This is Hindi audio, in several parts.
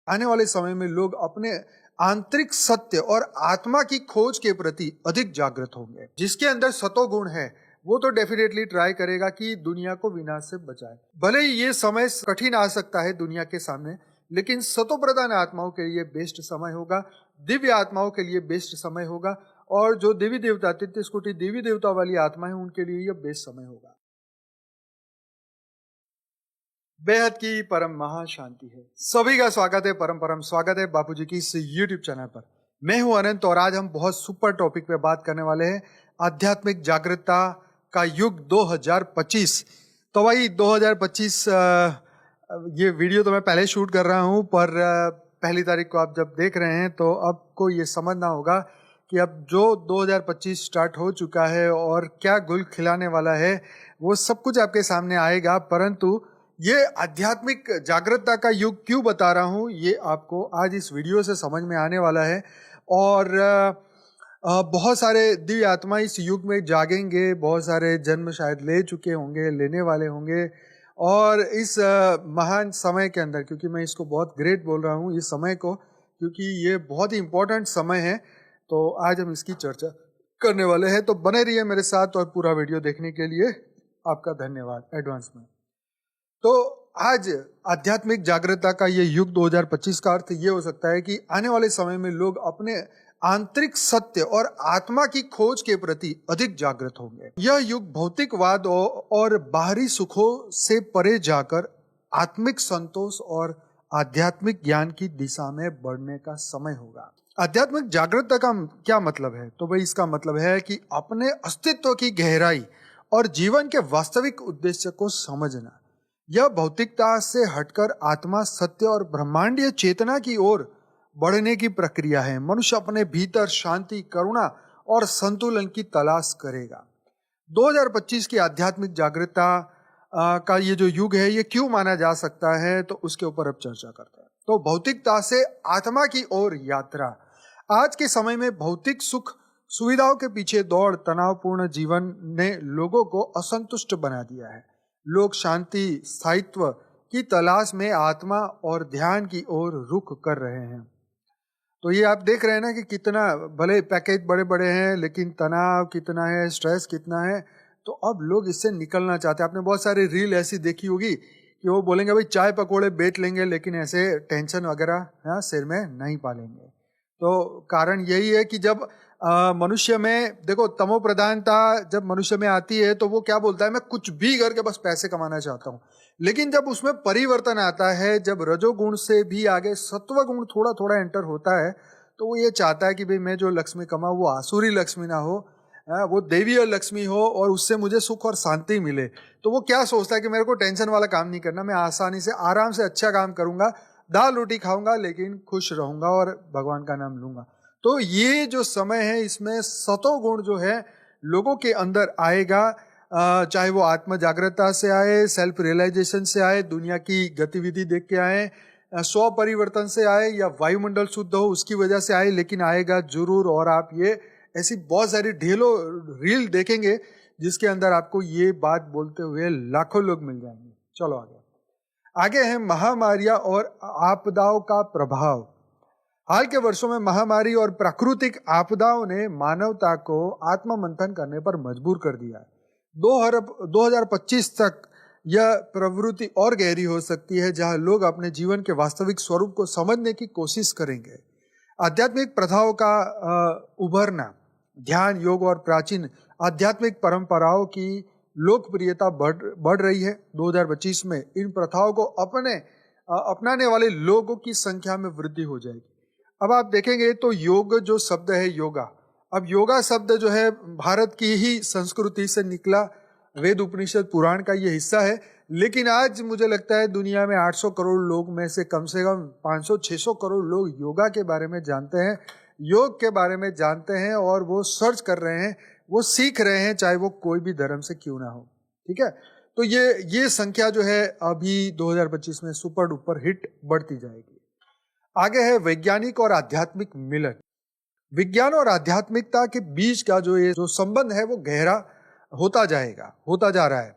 आने वाले समय में लोग अपने आंतरिक सत्य और आत्मा की खोज के प्रति अधिक जागृत होंगे। जिसके अंदर सतोगुण है वो तो डेफिनेटली ट्राई करेगा कि दुनिया को विनाश से बचाए। भले ही ये समय कठिन आ सकता है दुनिया के सामने, लेकिन सतो प्रधान आत्माओं के लिए बेस्ट समय होगा, दिव्य आत्माओं के लिए बेस्ट समय होगा, और जो देवी देवता 33 कोटि देवी देवता वाली आत्मा है उनके लिए यह बेस्ट समय होगा। बेहद की परम महाशांति है। सभी का स्वागत है, परम स्वागत है बापूजी की इस YouTube चैनल पर। मैं हूं अनंत और आज हम बहुत सुपर टॉपिक पे बात करने वाले हैं, आध्यात्मिक जागरूकता का युग 2025। तो भाई 2025 ये वीडियो तो मैं पहले शूट कर रहा हूं, पर पहली तारीख को आप जब देख रहे हैं तो आपको ये समझना होगा कि अब जो 2025 स्टार्ट हो चुका है और क्या गुल खिलाने वाला है वो सब कुछ आपके सामने आएगा। परंतु ये आध्यात्मिक जागरूकता का युग क्यों बता रहा हूँ ये आपको आज इस वीडियो से समझ में आने वाला है। और बहुत सारे दिव्य आत्मा इस युग में जागेंगे, बहुत सारे जन्म शायद ले चुके होंगे, लेने वाले होंगे। और इस महान समय के अंदर, क्योंकि मैं इसको बहुत ग्रेट बोल रहा हूँ इस समय को, क्योंकि ये बहुत ही इम्पोर्टेंट समय है, तो आज हम इसकी चर्चा करने वाले हैं। तो बने रहिए मेरे साथ और पूरा वीडियो देखने के लिए आपका धन्यवाद एडवांस में। तो आज आध्यात्मिक जागरूकता का ये युग 2025 का अर्थ ये हो सकता है कि आने वाले समय में लोग अपने आंतरिक सत्य और आत्मा की खोज के प्रति अधिक जागृत होंगे। यह युग भौतिकवाद और बाहरी सुखों से परे जाकर आत्मिक संतोष और आध्यात्मिक ज्ञान की दिशा में बढ़ने का समय होगा। आध्यात्मिक जागरूकता का क्या मतलब है? तो भाई इसका मतलब है कि अपने अस्तित्व की गहराई और जीवन के वास्तविक उद्देश्य को समझना। यह भौतिकता से हटकर आत्मा, सत्य और ब्रह्मांडीय चेतना की ओर बढ़ने की प्रक्रिया है। मनुष्य अपने भीतर शांति, करुणा और संतुलन की तलाश करेगा। 2025 की आध्यात्मिक जागरूकता का ये जो युग है ये क्यों माना जा सकता है, तो उसके ऊपर अब चर्चा करते हैं। तो भौतिकता से आत्मा की ओर यात्रा। आज के समय में भौतिक सुख सुविधाओं के पीछे दौड़ तनावपूर्ण जीवन ने लोगों को असंतुष्ट बना दिया है। लोग शांति, स्थायित्व की तलाश में आत्मा और ध्यान की ओर रुख कर रहे हैं। तो ये आप देख रहे हैं ना कि कितना, भले पैकेज बड़े बड़े हैं लेकिन तनाव कितना है, स्ट्रेस कितना है। तो अब लोग इससे निकलना चाहते हैं। आपने बहुत सारी रील ऐसी देखी होगी कि वो बोलेंगे भाई चाय पकौड़े बेच लेंगे लेकिन ऐसे टेंशन वगैरह सिर में नहीं पालेंगे। तो कारण यही है कि जब मनुष्य में देखो तमो प्रधानता जब मनुष्य में आती है तो वो क्या बोलता है, मैं कुछ भी करके बस पैसे कमाना चाहता हूँ। लेकिन जब उसमें परिवर्तन आता है, जब रजोगुण से भी आगे सत्व गुण थोड़ा थोड़ा एंटर होता है, तो वो ये चाहता है कि भाई मैं जो लक्ष्मी कमाऊँ वो आसुरी लक्ष्मी ना हो, वो देवीय लक्ष्मी हो और उससे मुझे सुख और शांति मिले। तो वो क्या सोचता है कि मेरे को टेंशन वाला काम नहीं करना, मैं आसानी से आराम से अच्छा काम करूंगा, दाल रोटी खाऊंगा लेकिन खुश रहूंगा और भगवान का नाम लूंगा। तो ये जो समय है इसमें सतो गुण जो है लोगों के अंदर आएगा, चाहे वो आत्म जागरूकता से आए, सेल्फ रियलाइजेशन से आए, दुनिया की गतिविधि देख के आए, स्व परिवर्तन से आए या वायुमंडल शुद्ध हो उसकी वजह से आए, लेकिन आएगा जरूर। और आप ये ऐसी बहुत सारी ढेलों रील देखेंगे जिसके अंदर आपको ये बात बोलते हुए लाखों लोग मिल जाएंगे। चलो आगे है महामारियां और आपदाओं का प्रभाव। हाल के वर्षों में महामारी और प्राकृतिक आपदाओं ने मानवता को आत्ममंथन करने पर मजबूर कर दिया है। 2025 तक यह प्रवृत्ति और गहरी हो सकती है, जहां लोग अपने जीवन के वास्तविक स्वरूप को समझने की कोशिश करेंगे। आध्यात्मिक प्रथाओं का उभरना, ध्यान, योग और प्राचीन आध्यात्मिक परंपराओं की लोकप्रियता बढ़ रही है। 2025 में इन प्रथाओं को अपनाने वाले लोगों की संख्या में वृद्धि हो जाएगी। अब आप देखेंगे तो योग जो शब्द है योगा, अब योगा शब्द जो है भारत की ही संस्कृति से निकला, वेद उपनिषद पुराण का ये हिस्सा है। लेकिन आज मुझे लगता है दुनिया में 800 करोड़ लोग में से कम 500-600 करोड़ लोग योगा के बारे में जानते हैं, योग के बारे में जानते हैं और वो सर्च कर रहे हैं, वो सीख रहे हैं, चाहे वो कोई भी धर्म से क्यों ना हो। ठीक है, तो ये संख्या जो है अभी 2025 में सुपर डुपर हिट बढ़ती जाएगी। आगे है वैज्ञानिक और आध्यात्मिक मिलन। विज्ञान और आध्यात्मिकता के बीच का जो संबंध है वो गहरा होता जा रहा है।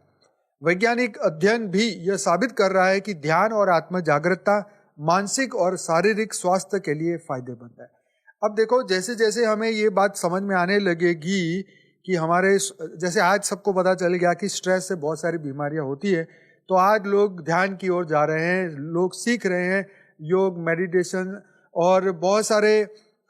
वैज्ञानिक अध्ययन भी यह साबित कर रहा है कि ध्यान और आत्म जागरूकता मानसिक और शारीरिक स्वास्थ्य के लिए फायदेमंद है। अब देखो, जैसे जैसे हमें ये बात समझ में आने लगेगी कि हमारे, जैसे आज सबको पता चल गया कि स्ट्रेस से बहुत सारी बीमारियां होती है, तो आज लोग ध्यान की ओर जा रहे हैं, लोग सीख रहे हैं योग, मेडिटेशन और बहुत सारे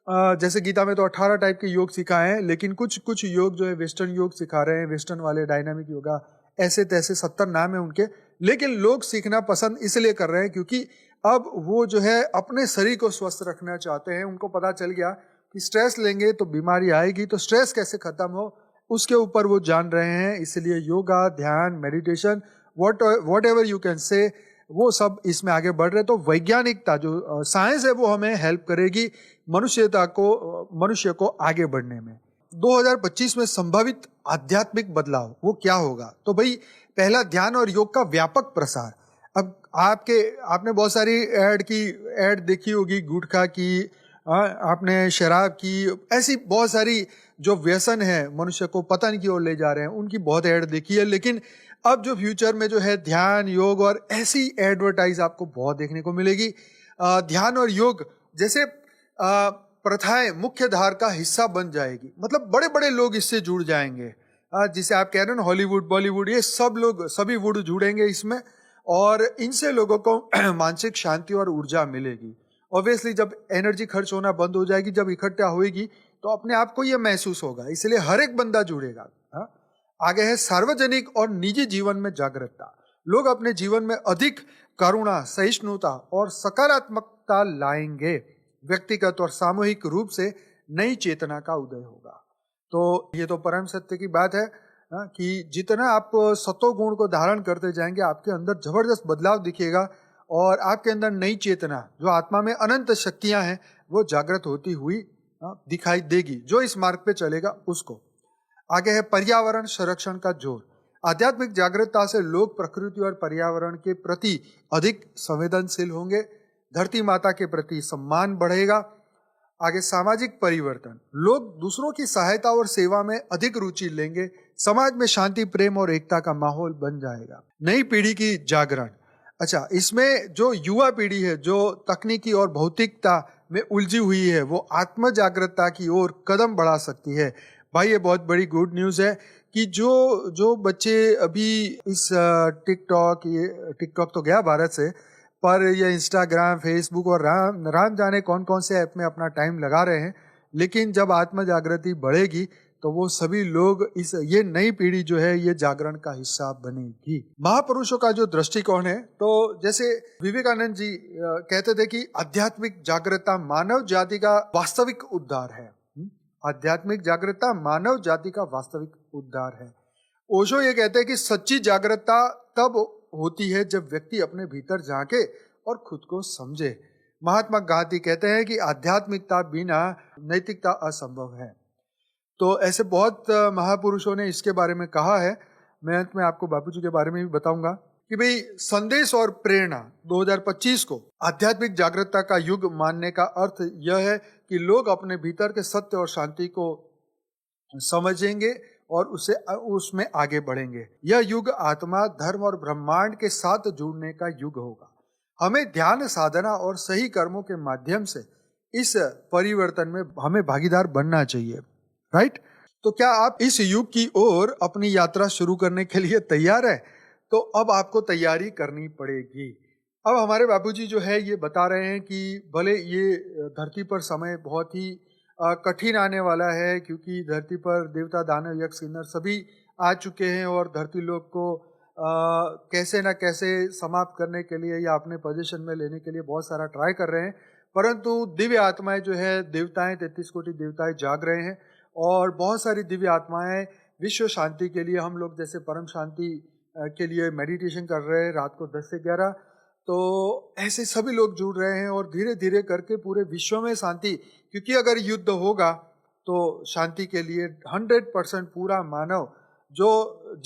जैसे गीता में तो 18 टाइप के योग सिखाए हैं, लेकिन कुछ कुछ योग जो है वेस्टर्न योग सिखा रहे हैं, वेस्टर्न वाले डायनामिक योगा, ऐसे तैसे 70 नाम है उनके। लेकिन लोग सीखना पसंद इसलिए कर रहे हैं क्योंकि अब वो जो है अपने शरीर को स्वस्थ रखना चाहते हैं। उनको पता चल गया कि स्ट्रेस लेंगे तो बीमारी आएगी, तो स्ट्रेस कैसे खत्म हो उसके ऊपर वो जान रहे हैं। इसलिए योगा, ध्यान, meditation, what ever you can say, वो सब इसमें आगे बढ़ रहे। तो वैज्ञानिकता जो साइंस है वो हमें हेल्प करेगी मनुष्य को आगे बढ़ने में। 2025 में संभावित आध्यात्मिक बदलाव वो क्या होगा? तो भाई, पहला, ध्यान और योग का व्यापक प्रसार। अब आपने बहुत सारी ऐड देखी होगी, गुटखा की, आपने शराब की, ऐसी बहुत सारी जो व्यसन है मनुष्य को पतन की ओर ले जा रहे हैं, उनकी बहुत ऐड देखी है। लेकिन अब जो फ्यूचर में जो है ध्यान, योग और ऐसी एडवर्टाइज आपको बहुत देखने को मिलेगी। ध्यान और योग जैसे प्रथाएं मुख्य धार का हिस्सा बन जाएगी, मतलब बड़े बड़े लोग इससे जुड़ जाएंगे। जिसे आप कह रहे हो ना, हॉलीवुड, बॉलीवुड, ये सब लोग, सभी वुड जुड़ेंगे इसमें, और इनसे लोगों को मानसिक शांति और ऊर्जा मिलेगी। ऑब्वियसली जब एनर्जी खर्च होना बंद हो जाएगी, जब इकट्ठा होएगी, तो अपने आप को यह महसूस होगा, इसलिए हर एक बंदा जुड़ेगा। आगे है सार्वजनिक और निजी जीवन में जागरूकता। लोग अपने जीवन में अधिक करुणा, सहिष्णुता और सकारात्मकता लाएंगे। व्यक्तिगत और सामूहिक रूप से नई चेतना का उदय होगा। तो ये तो परम सत्य की बात है कि जितना आप सतो गुण को धारण करते जाएंगे, आपके अंदर जबरदस्त बदलाव दिखेगा और आपके अंदर नई चेतना, जो आत्मा में अनंत शक्तियां हैं, वो जागृत होती हुई दिखाई देगी। जो इस मार्ग पे चलेगा उसको। आगे है पर्यावरण संरक्षण का जोर। आध्यात्मिक जागरूकता से लोग प्रकृति और पर्यावरण के प्रति अधिक संवेदनशील होंगे। धरती माता के प्रति सम्मान बढ़ेगा। आगे सामाजिक परिवर्तन। लोग दूसरों की सहायता और सेवा में अधिक रुचि लेंगे। समाज में शांति, प्रेम और एकता का माहौल बन जाएगा। नई पीढ़ी की जागरण। अच्छा, इसमें जो युवा पीढ़ी है, जो तकनीकी और भौतिकता में उलझी हुई है, वो आत्म जागरूकता की ओर कदम बढ़ा सकती है। भाई, ये बहुत बड़ी गुड न्यूज़ है कि जो बच्चे अभी इस टिकटॉक तो गया भारत से, पर ये इंस्टाग्राम, फेसबुक और राम जाने कौन कौन से ऐप में अपना टाइम लगा रहे हैं, लेकिन जब आत्म जागृति बढ़ेगी तो वो सभी लोग ये नई पीढ़ी जो है, ये जागरण का हिस्सा बनेगी। महापुरुषों का जो दृष्टिकोण है, तो जैसे विवेकानंद जी कहते थे कि आध्यात्मिक जागरूकता मानव जाति का वास्तविक उद्धार है। आध्यात्मिक जागरूकता मानव जाति का वास्तविक उद्धार है। ओशो ये कहते हैं कि सच्ची जागरूकता तब होती है जब व्यक्ति अपने भीतर झांके और खुद को समझे। महात्मा गांधी कहते हैं कि आध्यात्मिकता बिना नैतिकता असंभव है। तो ऐसे बहुत महापुरुषों ने इसके बारे में कहा है। मैं अंत में आपको बापूजी के बारे में भी बताऊंगा कि भाई, संदेश और प्रेरणा 2025 को आध्यात्मिक जागरूकता का युग मानने का अर्थ यह है कि लोग अपने भीतर के सत्य और शांति को समझेंगे और उसमें आगे बढ़ेंगे। यह युग आत्मा, धर्म और ब्रह्मांड के साथ जुड़ने का युग होगा। हमें ध्यान साधना और सही कर्मों के माध्यम से इस परिवर्तन में हमें भागीदार बनना चाहिए। राइट? तो क्या आप इस युग की ओर अपनी यात्रा शुरू करने के लिए तैयार है? तो अब आपको तैयारी करनी पड़ेगी। अब हमारे बापूजी जो है ये बता रहे हैं कि भले ये धरती पर समय बहुत ही कठिन आने वाला है, क्योंकि धरती पर देवता, दानव, यक्ष, किन्नर सभी आ चुके हैं और धरती लोक को कैसे ना कैसे समाप्त करने के लिए या अपने पोजीशन में लेने के लिए बहुत सारा ट्राई कर रहे हैं। परंतु दिव्य आत्माएं जो है, देवताएं, 33 कोटि देवताएं जाग रहे हैं और बहुत सारी दिव्य आत्माएं विश्व शांति के लिए, हम लोग जैसे परम शांति के लिए मेडिटेशन कर रहे हैं रात को 10 से 11, तो ऐसे सभी लोग जुड़ रहे हैं और धीरे धीरे करके पूरे विश्व में शांति, क्योंकि अगर युद्ध होगा तो शांति के लिए 100% पूरा मानव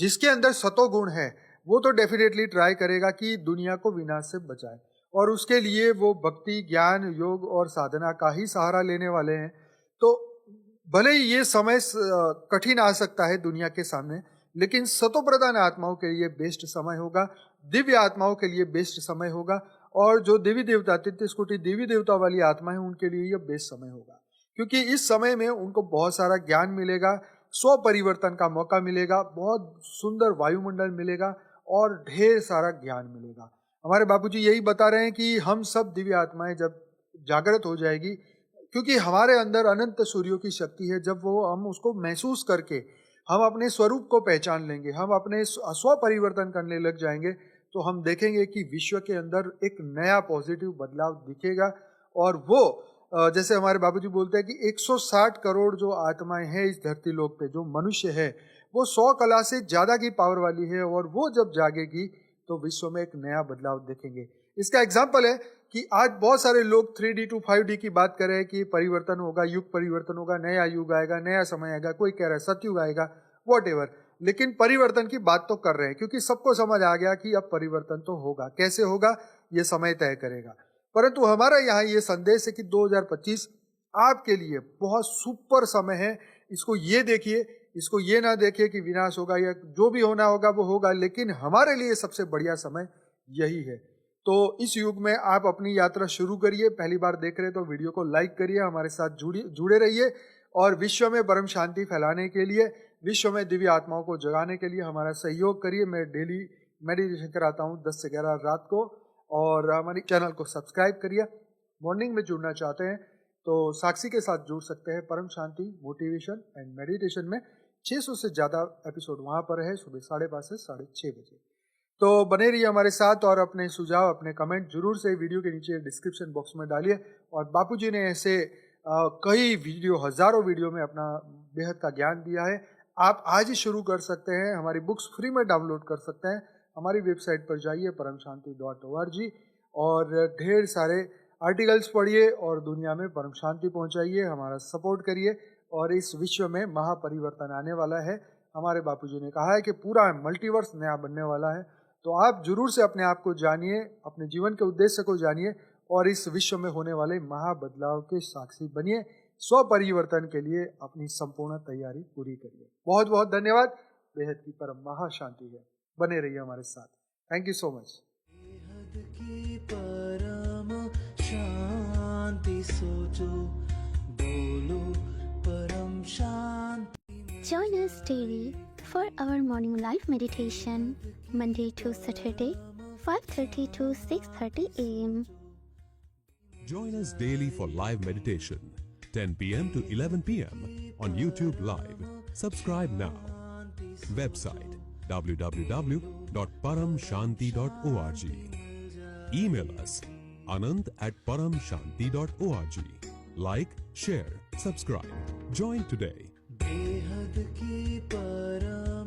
जिसके अंदर सतोगुण है, वो तो डेफिनेटली ट्राई करेगा कि दुनिया को विनाश से बचाए, और उसके लिए वो भक्ति, ज्ञान, योग और साधना का ही सहारा लेने वाले हैं। तो भले ही ये समय कठिन आ सकता है दुनिया के सामने, लेकिन सतो प्रधान आत्माओं के लिए बेस्ट समय होगा, दिव्य आत्माओं के लिए बेस्ट समय होगा। और जो देवी देवता 33 कोटि देवी देवता वाली आत्मा है उनके लिए यह बेस्ट समय होगा, क्योंकि इस समय में उनको बहुत सारा ज्ञान मिलेगा, स्व परिवर्तन का मौका मिलेगा, बहुत सुंदर वायुमंडल मिलेगा और ढेर सारा ज्ञान मिलेगा। हमारे बापूजी यही बता रहे हैं कि हम सब दिव्य आत्माएं जब जागृत हो जाएगी, क्योंकि हमारे अंदर अनंत सूर्यों की शक्ति है, जब वो हम उसको महसूस करके हम अपने स्वरूप को पहचान लेंगे, हम अपने स्व परिवर्तन करने लग जाएंगे, तो हम देखेंगे कि विश्व के अंदर एक नया पॉजिटिव बदलाव दिखेगा। और वो जैसे हमारे बाबूजी बोलते हैं कि 160 करोड़ जो आत्माएं हैं इस धरती लोक पे, जो मनुष्य है वो 100 कला से ज्यादा की पावर वाली है, और वो जब जागेगी तो विश्व में एक नया बदलाव देखेंगे। इसका एग्जाम्पल है कि आज बहुत सारे लोग 3D to 5D की बात कर रहे हैं कि परिवर्तन होगा, युग परिवर्तन होगा, नया युग आएगा, नया समय आएगा, कोई कह रहा है सतयुग आएगा, वॉटएवर, लेकिन परिवर्तन की बात तो कर रहे हैं, क्योंकि सबको समझ आ गया कि अब परिवर्तन तो होगा। कैसे होगा ये समय तय करेगा। परंतु हमारा यहाँ ये संदेश है कि 2025 आपके लिए बहुत सुपर समय है। इसको ये देखिए, इसको ये ना देखिए कि विनाश होगा या जो भी होना होगा वो होगा, लेकिन हमारे लिए सबसे बढ़िया समय यही है। तो इस युग में आप अपनी यात्रा शुरू करिए। पहली बार देख रहे हैं तो वीडियो को लाइक करिए, हमारे साथ जुड़े रहिए, और विश्व में परम शांति फैलाने के लिए, विश्व में दिव्य आत्माओं को जगाने के लिए हमारा सहयोग करिए। मैं डेली मेडिटेशन कराता हूँ 10 से 11 रात को, और हमारे चैनल को सब्सक्राइब करिए। मॉर्निंग में जुड़ना चाहते हैं तो साक्षी के साथ जुड़ सकते हैं। परम शांति मोटिवेशन एंड मेडिटेशन में 600 से ज़्यादा एपिसोड वहाँ पर है, सुबह 5:30 से 6:30 बजे। तो बने रहिए हमारे साथ, और अपने सुझाव, अपने कमेंट जरूर से वीडियो के नीचे डिस्क्रिप्शन बॉक्स में डालिए। और बापूजी ने ऐसे कई वीडियो, हजारों वीडियो में अपना बेहद का ज्ञान दिया है। आप आज ही शुरू कर सकते हैं, हमारी बुक्स फ्री में डाउनलोड कर सकते हैं। हमारी वेबसाइट पर जाइए paramshanti.org, और ढेर सारे आर्टिकल्स पढ़िए और दुनिया में परम शांति पहुंचाइए। हमारा सपोर्ट करिए, और इस विश्व में महापरिवर्तन आने वाला है। हमारे बापूजी ने कहा है कि पूरा मल्टीवर्स नया बनने वाला है। तो आप जरूर से अपने आप को जानिए, अपने जीवन के उद्देश्य को जानिए, और इस विश्व में होने वाले महाबदलाव के साक्षी बनिए। स्व परिवर्तन के लिए अपनी संपूर्ण तैयारी पूरी करिए। बहुत बहुत धन्यवाद। बेहद की परम महाशांति है। बने रहिए हमारे साथ। Thank you so much. बेहद की परम शांति सोचो, बोलो परम शांति। Join us daily for our morning live meditation, Monday to Saturday, 5:30 to 6:30 a.m. Join us daily for live meditation, 10 p.m. to 11 p.m. on YouTube Live. Subscribe now. Website www.paramshanti.org. Email us anant@paramshanti.org. Like, share, subscribe. Join today. बेहद की परम